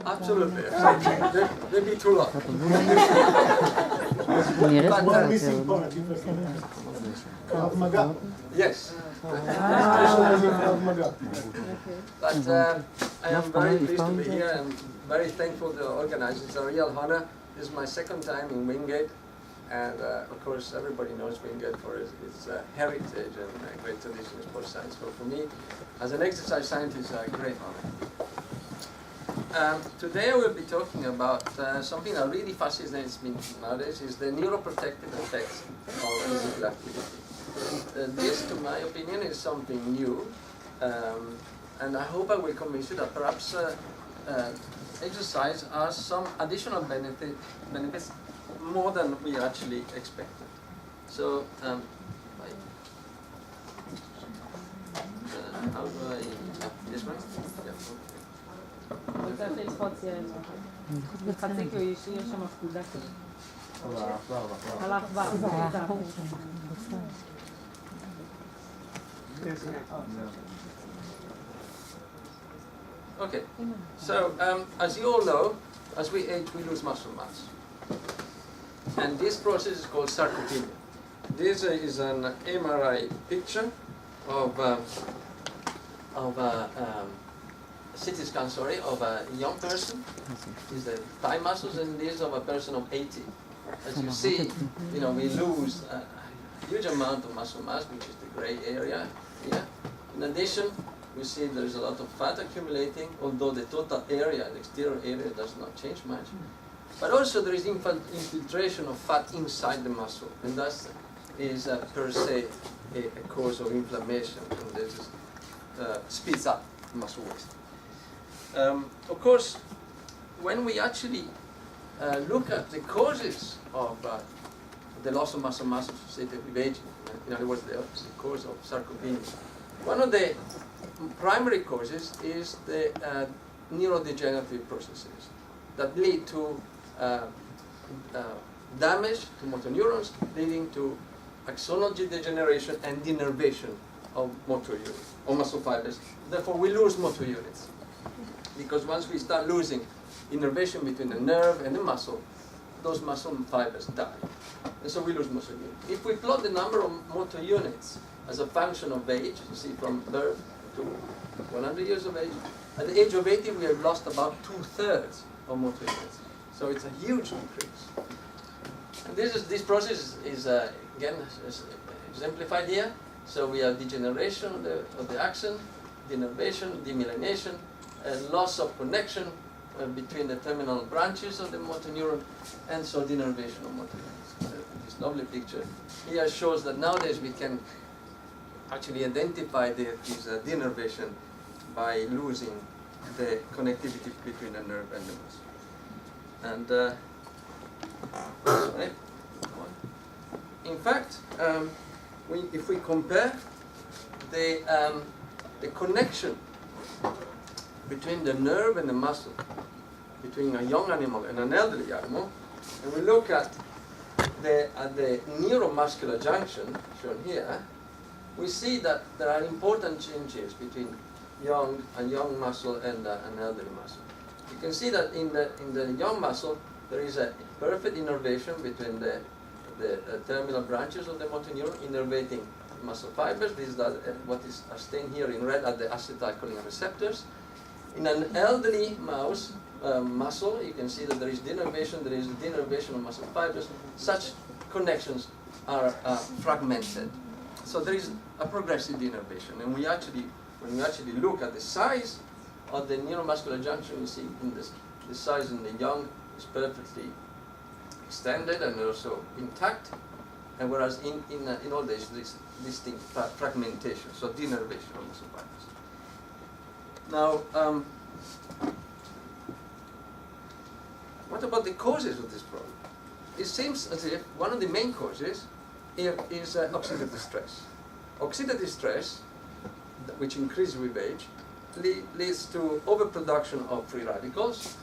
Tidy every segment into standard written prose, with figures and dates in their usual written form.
Absolutely. They'd be too long. Missing part. Yes. But I am very pleased to be here. I'm very thankful to the organizers. It's a real honor. This is my second time in Wingate. And of course, everybody knows Wingate for its heritage and great tradition in sports science. So for me, as an exercise scientist, it's a great honor. Today I will be talking about something that really fascinates me nowadays, is the neuroprotective effects of physical activity. This, to my opinion, is something new, and I hope I will convince you that perhaps exercise has some additional benefits more than we actually expected. So, how do I, this one? Yeah. Okay, so as you all know, as we age, we lose muscle mass. And this process is called sarcopenia. This is an MRI picture of a CT scan, of a young person. This is the thigh muscles, and this of a person of 80. As you see, we lose a huge amount of muscle mass, which is the gray area here. In addition, we see there's a lot of fat accumulating, although the total area, the exterior area, does not change much. But also there is infiltration of fat inside the muscle, and that is per se a cause of inflammation, and this speeds up muscle waste. Of course, when we actually look at the causes of the loss of muscle mass associated with aging, in other words, the cause of sarcopenia, one of the primary causes is the neurodegenerative processes that lead to damage to motor neurons, leading to axonal degeneration and denervation of motor units or muscle fibers. Therefore, we lose motor units, because once we start losing innervation between the nerve and the muscle, those muscle fibers die, and so we lose muscle units. If we plot the number of motor units as a function of age, you see from birth to 100 years of age, at the age of 80 we have lost about 2/3 of motor units. So it's a huge decrease. And this process is again exemplified here. So we have degeneration of the axon, denervation, demyelination, loss of connection between the terminal branches of the motor neuron, and so denervation of motor neurons. This lovely picture here shows that nowadays we can actually identify this denervation by losing the connectivity between the nerve and the muscle. And in fact, if we compare the connection between the nerve and the muscle, between a young animal and an elderly animal, and we look at the neuromuscular junction shown here, we see that there are important changes between a young muscle and an elderly muscle. You can see that in the young muscle there is a perfect innervation between the terminal branches of the motor neuron, innervating muscle fibers. This is what is stained here in red are the acetylcholine receptors. In an elderly mouse muscle, you can see that there is denervation of muscle fibers. Such connections are fragmented. So there is a progressive denervation, and when we actually look at the size of the neuromuscular junction, you see the size in the young is perfectly extended and also intact, and whereas in old age there is distinct fragmentation, so denervation of muscle fibers. Now, what about the causes of this problem? It seems as if one of the main causes is oxidative stress. Oxidative stress, which increases with age, leads to overproduction of free radicals,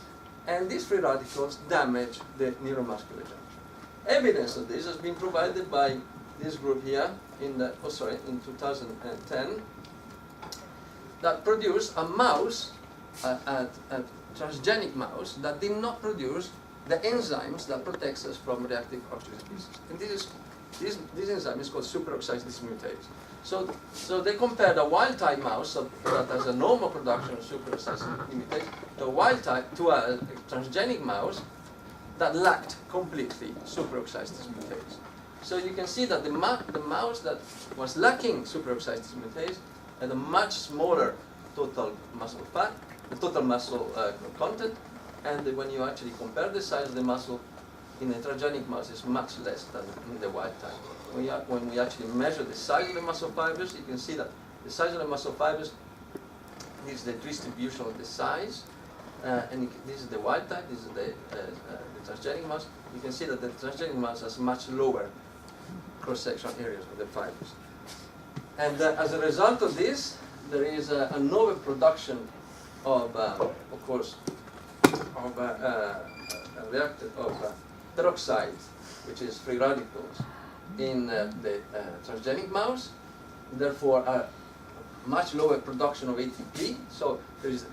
and these free radicals damage the neuromuscular junction. Evidence of this has been provided by this group here in 2010 that produced a mouse at transgenic mouse that did not produce the enzymes that protects us from reactive oxygen species. And this enzyme is called superoxide dismutase. So they compare the wild type mouse that has a normal production of superoxide dismutase, the wild type to a transgenic mouse that lacked completely superoxide dismutase. So you can see that the mouse that was lacking superoxide dismutase had a much smaller total muscle fat, the total muscle content, and when you actually compare the size of the muscle in a transgenic mouse, it's much less than in the wild type. When we actually measure the size of the muscle fibers, you can see that the size of the muscle fibers is the distribution of the size, and this is the wild type, this is the transgenic mouse. You can see that the transgenic mouse has much lower cross-section areas of the fibers. And as a result of this, there is an overproduction of course, of peroxide, which is free radicals, in the transgenic mouse. Therefore, a much lower production of ATP. So there is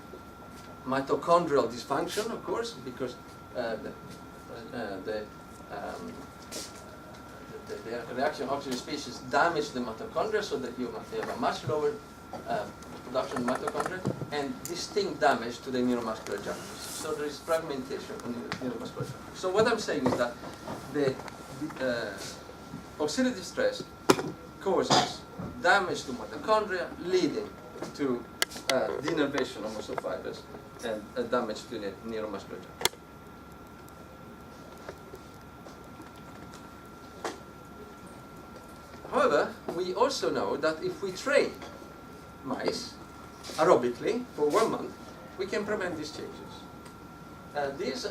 mitochondrial dysfunction, of course, because the reaction oxygen species damage the mitochondria, so that you have a much lower production of mitochondria and distinct damage to the neuromuscular junctions. So there is fragmentation on the neuromuscular junction. So what I'm saying is that the oxidative stress causes damage to mitochondria, leading to denervation of muscle fibers and damage to the neuromuscular junction. However, we also know that if we train mice aerobically for 1 month, we can prevent these changes. These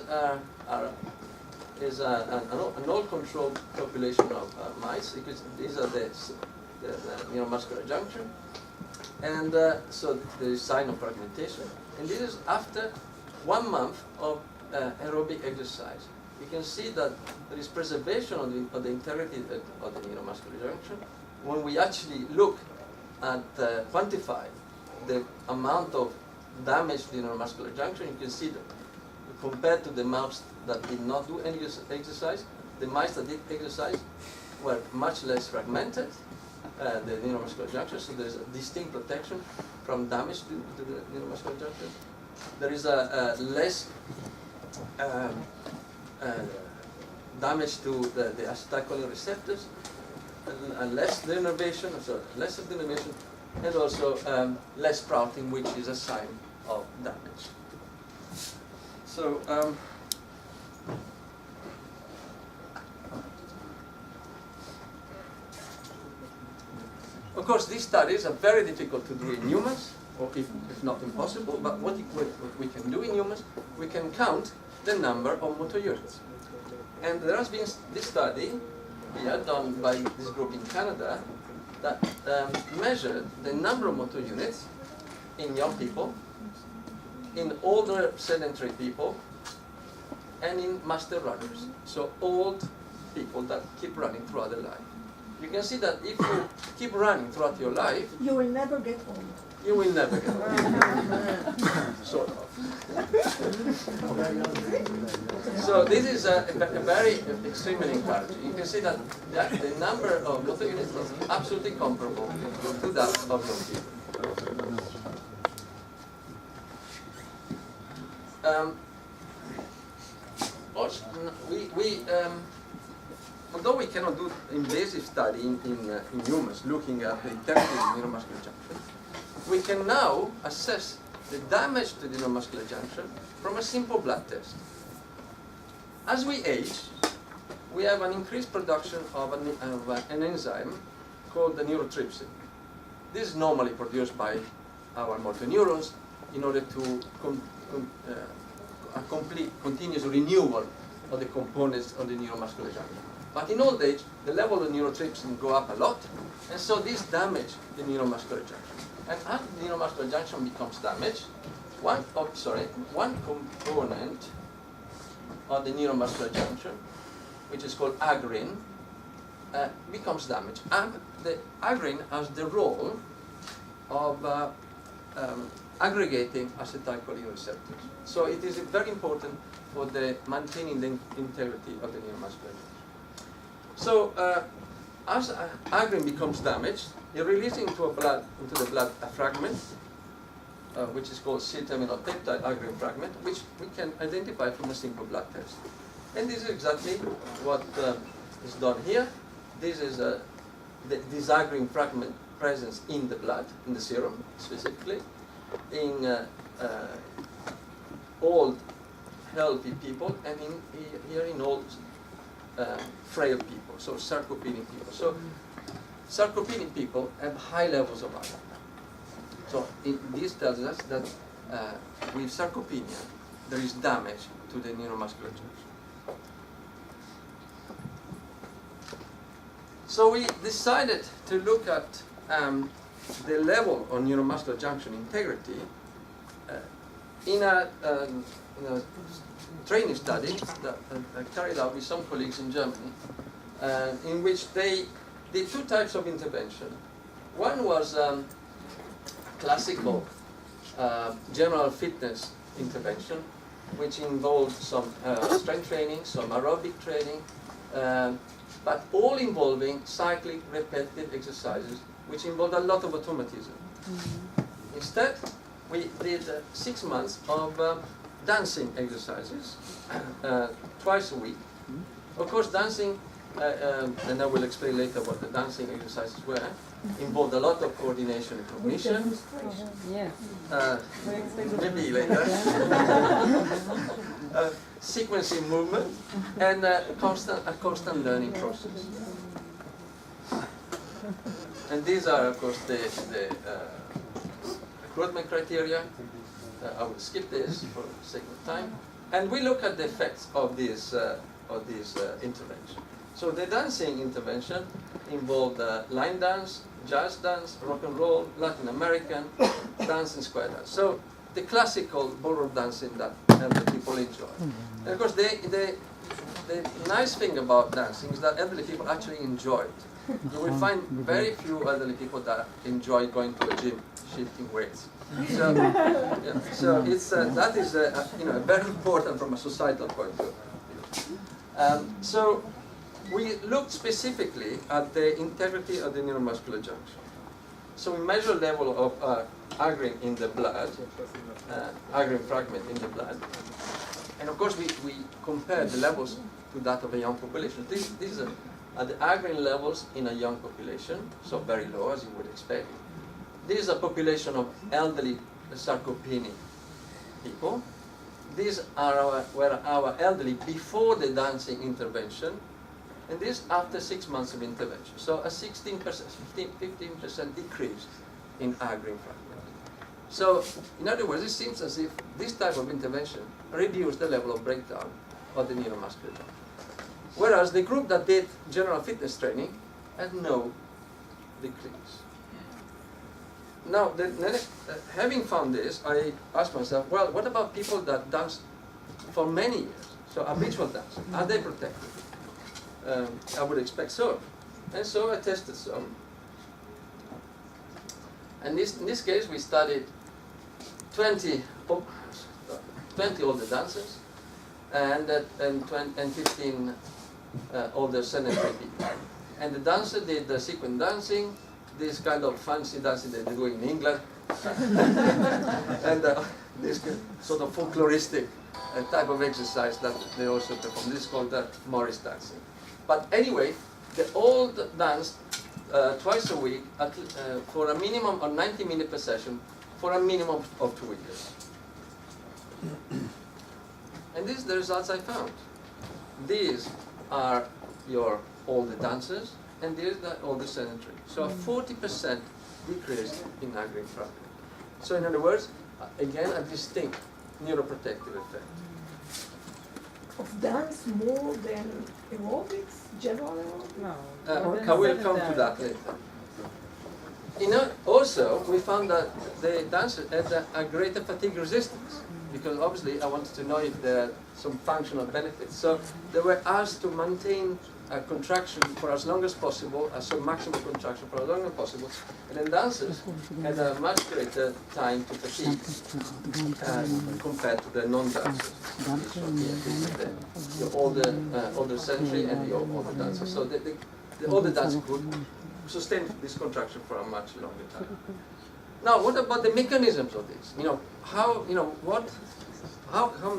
is an all-controlled population of mice, because these are the neuromuscular junction, and so there is sign of fragmentation. And this is after 1 month of aerobic exercise. You can see that there is preservation of the integrity of the neuromuscular junction. When we actually look at quantify the amount of damage to the neuromuscular junction, you can see that compared to the mouse that did not do any exercise, the mice that did exercise were much less fragmented, the neuromuscular junction, so there is a distinct protection from damage to the neuromuscular junction. There is a less damage to the acetylcholine receptors, and less denervation, less of denervation, and also less sprouting, which is a sign of damage. So, of course, these studies are very difficult to do in humans, or if not impossible, but what we can do in humans, we can count the number of motor units. And there has been this study here done by this group in Canada that measured the number of motor units in young people, in older sedentary people, and in master runners. So old people that keep running throughout their life. You can see that if you keep running throughout your life, you will never get old. You will never get old. Sort of. So this is a very extremely encouraging. You can see that the number of motor units is absolutely comparable to that of young people. Although we cannot do invasive study in humans looking at the integrity of the neuromuscular junction, we can now assess the damage to the neuromuscular junction from a simple blood test. As we age, we have an increased production of an enzyme called the neurotrypsin. This is normally produced by our motor neurons in order to a complete continuous renewal of the components of the neuromuscular junction. But in old age, the level of neurotrypsin go up a lot, and so this damages the neuromuscular junction. And as the neuromuscular junction becomes damaged, one component of the neuromuscular junction, which is called agrin, becomes damaged. And the agrin has the role of aggregating acetylcholine receptors. So it is very important for the maintaining the integrity of the neuromuscular junction. So as agrin becomes damaged, it releases into the blood a fragment, which is called C-terminal peptide agrin fragment, which we can identify from a simple blood test. And this is exactly what is done here. This is this agrin fragment presence in the blood, in the serum specifically, in old healthy people, and here in old frail people, so sarcopenic people. So sarcopenic people have high levels of iron. So this tells us that with sarcopenia there is damage to the neuromuscular junction. So we decided to look at the level of neuromuscular junction integrity in a training study that I carried out with some colleagues in Germany, in which they did two types of intervention. One was classical general fitness intervention, which involved some strength training, some aerobic training, but all involving cyclic repetitive exercises, which involved a lot of automatism. Instead, we did 6 months of dancing exercises twice a week. Of course, dancing, and I will explain later what the dancing exercises were, involved a lot of coordination and cognition. Maybe later. Sequencing movement and a constant learning process. And these are, of course, the recruitment criteria. I will skip this for the sake of time. And we look at the effects of this intervention. So the dancing intervention involved line dance, jazz dance, rock and roll, Latin American dance, and square dance. So the classical ballroom dancing that elderly people enjoy. And of course, the nice thing about dancing is that elderly people actually enjoy it. You will find very few elderly people that enjoy going to a gym, shifting weights. So, yeah, so it's that is very important from a societal point of view. So we looked specifically at the integrity of the neuromuscular junction. So we measure level of agrin in the blood, agrin fragment in the blood, and of course we compare the levels to that of a young population. These are the agrin levels in a young population, so very low as you would expect. This is a population of elderly sarcopenic people. These were our elderly before the dancing intervention, and this after 6 months of intervention. So a 15% decrease in agrin fragment. So in other words, it seems as if this type of intervention reduced the level of breakdown of the neuromuscular junction. Whereas the group that did general fitness training had no decrease. Now, having found this, I asked myself, well, what about people that danced for many years? So habitual dancers, are they protected? I would expect so. And so I tested some. And in this case, we studied 20 older dancers and 15 older sedentary people. And the dancer did the sequence dancing, this kind of fancy dancing that they do in England, and this sort of folkloristic type of exercise that they also perform. This is called Morris dancing. But anyway, they all danced twice a week for a minimum of 90 minutes per session for a minimum of 2 weeks. And these are the results I found. These are your older dancers, and these are all the sedentary. So a 40% decrease in agrin fragment. So in other words, again, a distinct neuroprotective effect. Of dance more than aerobics, general aerobics? No. I will come to that later. Also, we found that the dancers had a greater fatigue resistance, because obviously I wanted to know if there are some functional benefits. So they were asked to maintain a contraction for as long as possible, a submaximal contraction for as long as possible, and then dancers had a much greater time to fatigue compared to the non-dancers. The older century and the older dancers. So the older dancers could sustain this contraction for a much longer time. Now, what about the mechanisms of this? How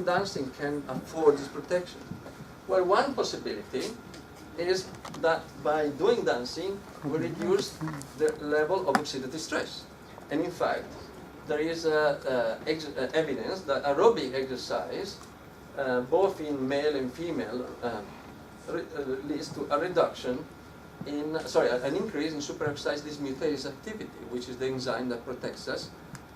dancing can afford this protection? Well, one possibility is that by doing dancing, we reduce the level of oxidative stress. And in fact, there is evidence that aerobic exercise, both in male and female, leads to a reduction in, an increase in superoxide dismutase activity, which is the enzyme that protects us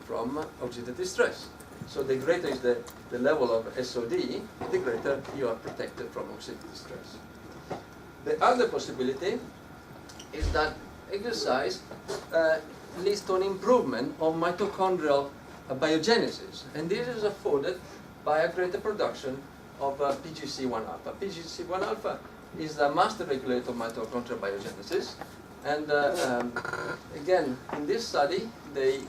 from oxidative stress. So the greater is the level of SOD, the greater you are protected from oxidative stress. The other possibility is that exercise leads to an improvement of mitochondrial biogenesis, and this is afforded by a greater production of PGC1 alpha. PGC1 alpha is the master regulator of mitochondrial biogenesis, and again, in this study, they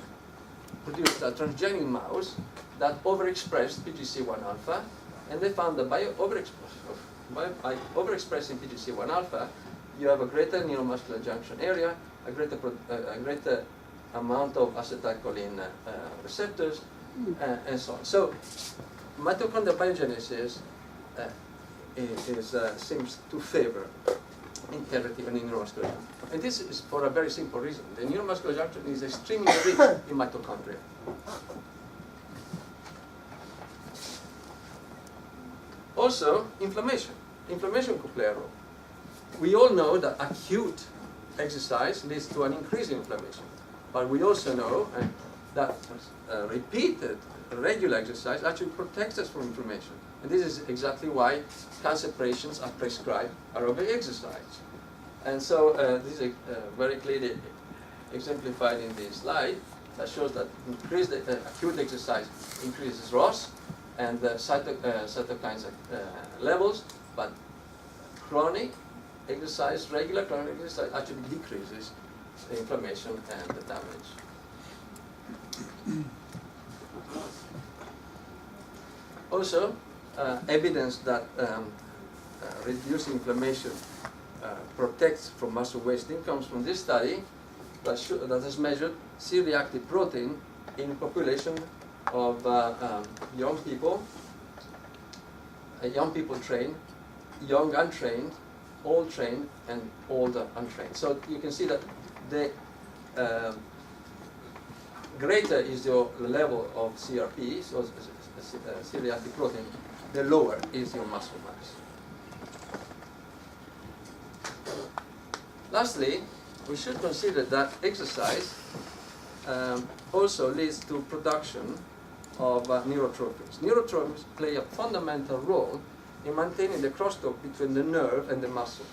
produced a transgenic mouse that overexpressed PGC1 alpha, and they found that by overexpressing PGC1 alpha, you have a greater neuromuscular junction area, a greater amount of acetylcholine receptors, and so on. So, mitochondrial biogenesis seems to favor integrity in the neuromuscular junction. And this is for a very simple reason. The neuromuscular junction is extremely rich in mitochondria. Also, inflammation. Inflammation could play a role. We all know that acute exercise leads to an increase in inflammation. But we also know that repeated, regular exercise actually protects us from inflammation. And this is exactly why cancer patients are prescribed aerobic exercise. And so this is very clearly exemplified in this slide that shows that increased acute exercise increases ROS and cytokines levels, but chronic exercise, regular chronic exercise, actually decreases the inflammation and the damage. Also, evidence that reducing inflammation protects from muscle wasting comes from this study that has measured C-reactive protein in a population of young people trained, young untrained, old trained, and older untrained. So you can see that the greater is your level of CRP, so C-reactive protein, the lower is your muscle mass. Lastly, we should consider that exercise also leads to production of neurotrophins. Neurotrophins play a fundamental role in maintaining the crosstalk between the nerve and the muscle.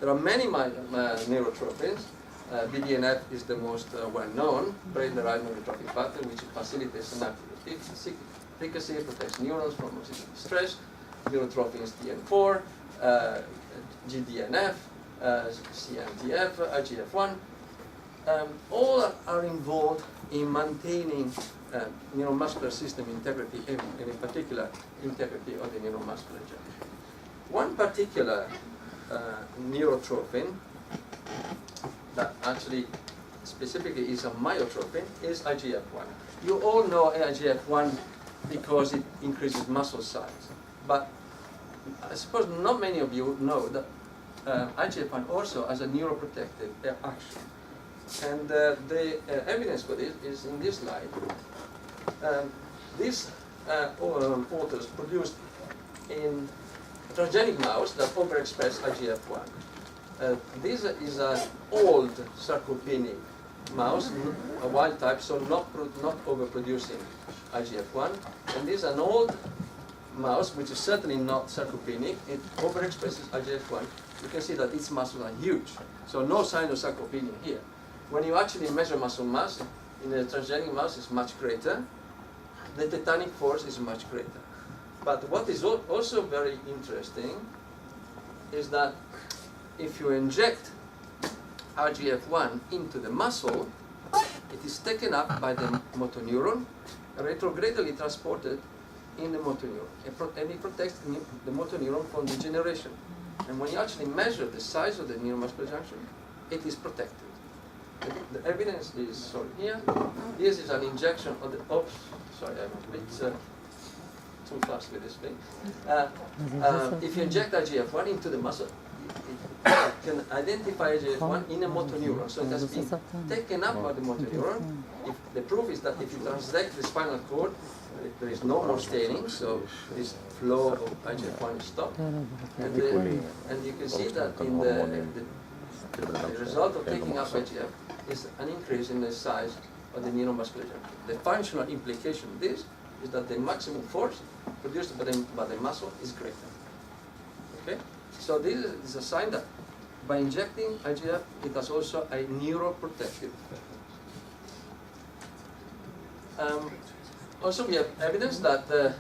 There are many neurotrophins. BDNF is the most well-known, brain-derived neurotrophic pattern, which facilitates synaptic efficacy, protects neurons from oxidative stress. Neurotrophins TN4, GDNF, CNTF, IGF-1, all are involved in maintaining neuromuscular system integrity, and in particular, integrity of the neuromuscular junction. One particular neurotrophin that actually specifically is a myotrophin is IGF-1. You all know IGF-1 because it increases muscle size, but I suppose not many of you know that IGF-1 also has a neuroprotective action. And the evidence for this is in this slide. These authors produced in a transgenic mouse that overexpressed IGF-1. This is an old sarcopenic mouse, a wild type, so not overproducing IGF-1. And this is an old mouse, which is certainly not sarcopenic. It overexpresses IGF-1. You can see that its muscles are huge, so no sign of sarcopenia here. When you actually measure muscle mass in a transgenic mouse, it's much greater. The tetanic force is much greater. But what is also very interesting is that if you inject IGF-1 into the muscle, it is taken up by the motor neuron, retrogradally transported in the motor neuron, and it protects the motor neuron from degeneration. And when you actually measure the size of the neuromuscular junction, it is protected. The evidence is shown here. This is an injection of the. Oops, sorry, I'm a bit too fast with this thing. If you inject IGF-1 into the muscle, it can identify IGF-1 in a motor neuron. So it has been taken up by the motor neuron. The proof is that if you transect the spinal cord, there is no more staining, so this flow of IGF-1 is stopped. And you can see that in the result of taking up IGF is an increase in the size of the neuromuscular junction. The functional implication of this is that the maximum force produced by the muscle is greater. Okay? So this is a sign that by injecting IGF, it has also a neuroprotective effect. Also, we have evidence that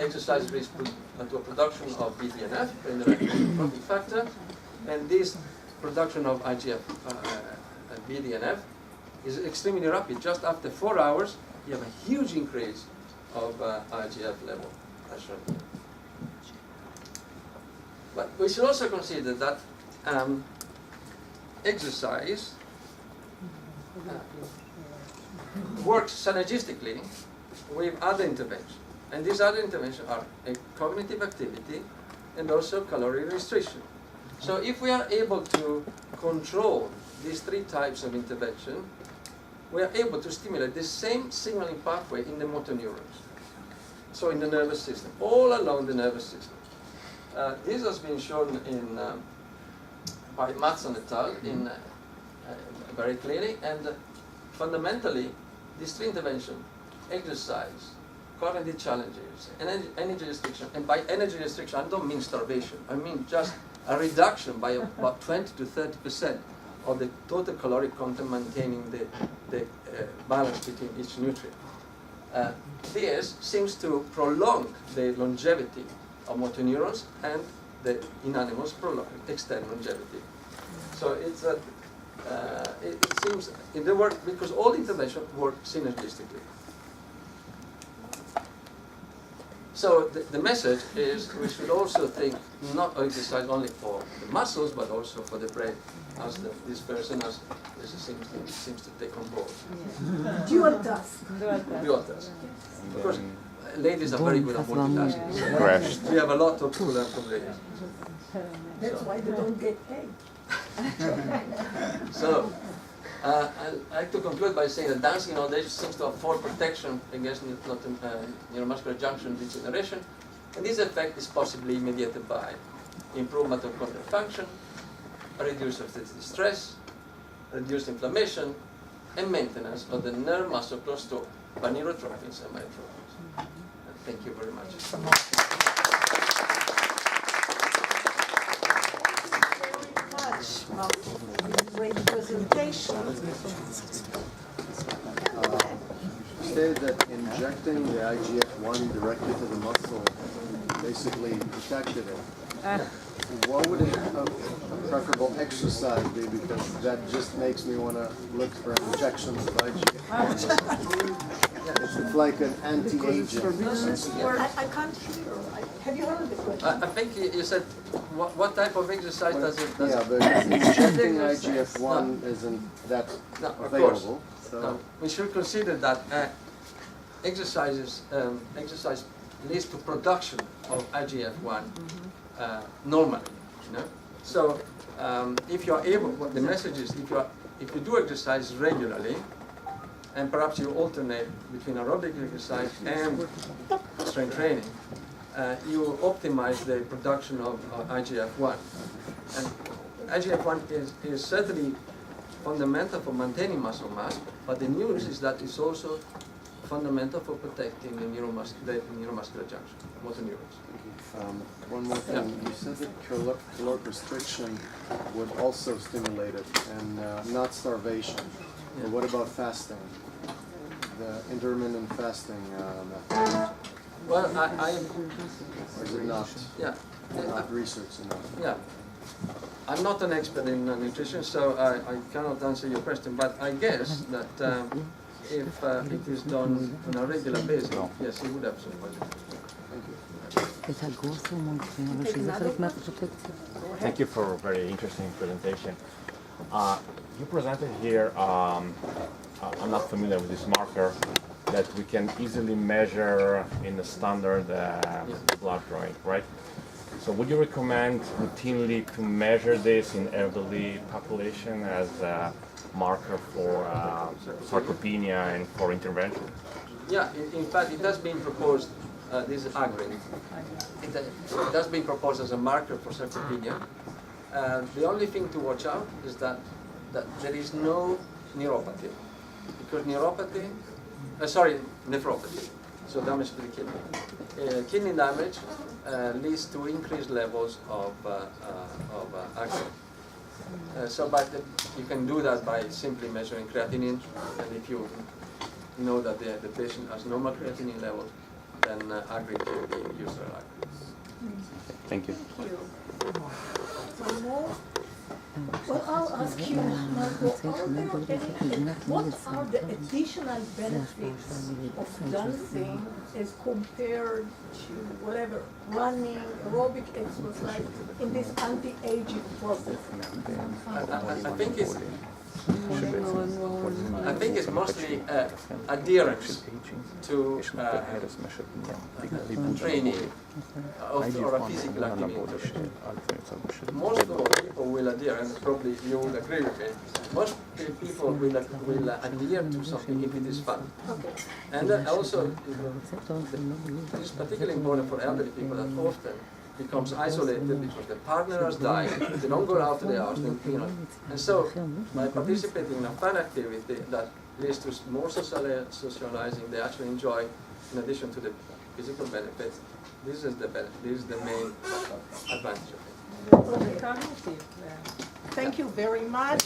exercise leads to a production of BDNF, trophic factor, and this production of IGF and BDNF is extremely rapid. Just after 4 hours, you have a huge increase of IGF level, as shown here. But we should also consider that exercise works synergistically with other interventions. And these other interventions are a cognitive activity and also calorie restriction. So if we are able to control these three types of intervention, we are able to stimulate the same signaling pathway in the motor neurons. So in the nervous system, all along the nervous system. This has been shown by Matson et al. Very clearly, and fundamentally, these three interventions, exercise, cognitive challenges, and energy restriction, and by energy restriction, I don't mean starvation, I mean just a reduction by about 20 to 30% of the total caloric content, maintaining the balance between each nutrient. This seems to prolong the longevity of motor neurons, and in animals extend longevity. So it seems in the work, because all interventions work synergistically. So the message is we should also think not exercise only for the muscles, but also for the brain, as this person seems to take on board. Dual task. Dual task. Of course, ladies are very good at multitasking. So we have a lot to learn from ladies. That's why they don't get paid. So, I'd like to conclude by saying that dancing in old age seems to afford protection against neuromuscular junction degeneration, and this effect is possibly mediated by improvement of mitochondrial function, a reduced oxidative stress, reduced inflammation, and maintenance of the nerve muscle cluster by neurotrophins and myotrophins. Thank you very much. Great presentation. You stated that injecting the IGF-1 directly to the muscle basically protected it. What would a preferable exercise be? Because that just makes me want to look for injections of IGF-1. It's like an anti-aging. I can't hear. Have you heard the question? I think you said what type of exercise does it? Yeah, but injecting IGF-1 isn't that available. So. No, we should consider that exercise leads to production of IGF-1 normally. So if you are able, what the message is, if you do exercise regularly, and perhaps you alternate between aerobic exercise and strength training, you optimize the production of IGF-1. And IGF-1 is certainly fundamental for maintaining muscle mass, but the news is that it's also fundamental for protecting the neuromuscular junction, motor neurons. One more thing, you said that caloric restriction would also stimulate it, and not starvation. Yeah. But what about fasting? The intermittent fasting method? Well, or is it not? Yeah. Not research enough? Yeah. I'm not an expert in nutrition, so I cannot answer your question, but I guess that if it is done on a regular basis, yes, it would have some positive. Thank you for a very interesting presentation. You presented here, I'm not familiar with this marker, that we can easily measure in a standard blood drawing, right? So would you recommend routinely to measure this in elderly population as a marker for sarcopenia and for intervention? Yeah, in fact, it has been proposed, this is agrin, it has been proposed as a marker for sarcopenia. The only thing to watch out is that there is no neuropathy, because neuropathy, nephropathy, so damage to the kidney. Kidney damage leads to increased levels of agrin. But you can do that by simply measuring creatinine, and if you know that the patient has normal creatinine levels, then agrin can be used for agrin. Thank you. One more? Well, I'll ask you, Marco, what are the additional benefits of dancing as compared to whatever, running, aerobic exercise in this anti-aging process? I think it's mostly adherence to training or a physical activity. Most of the people will adhere, and probably you will agree with me, most people will adhere to something if it is fun. And then also, it is particularly important for elderly people that often becomes isolated because the partner has died, they don't go out to the house, and so by participating in a fun activity that leads to more socializing, they actually enjoy, in addition to the physical benefits, this is the main advantage of it. Thank you very much.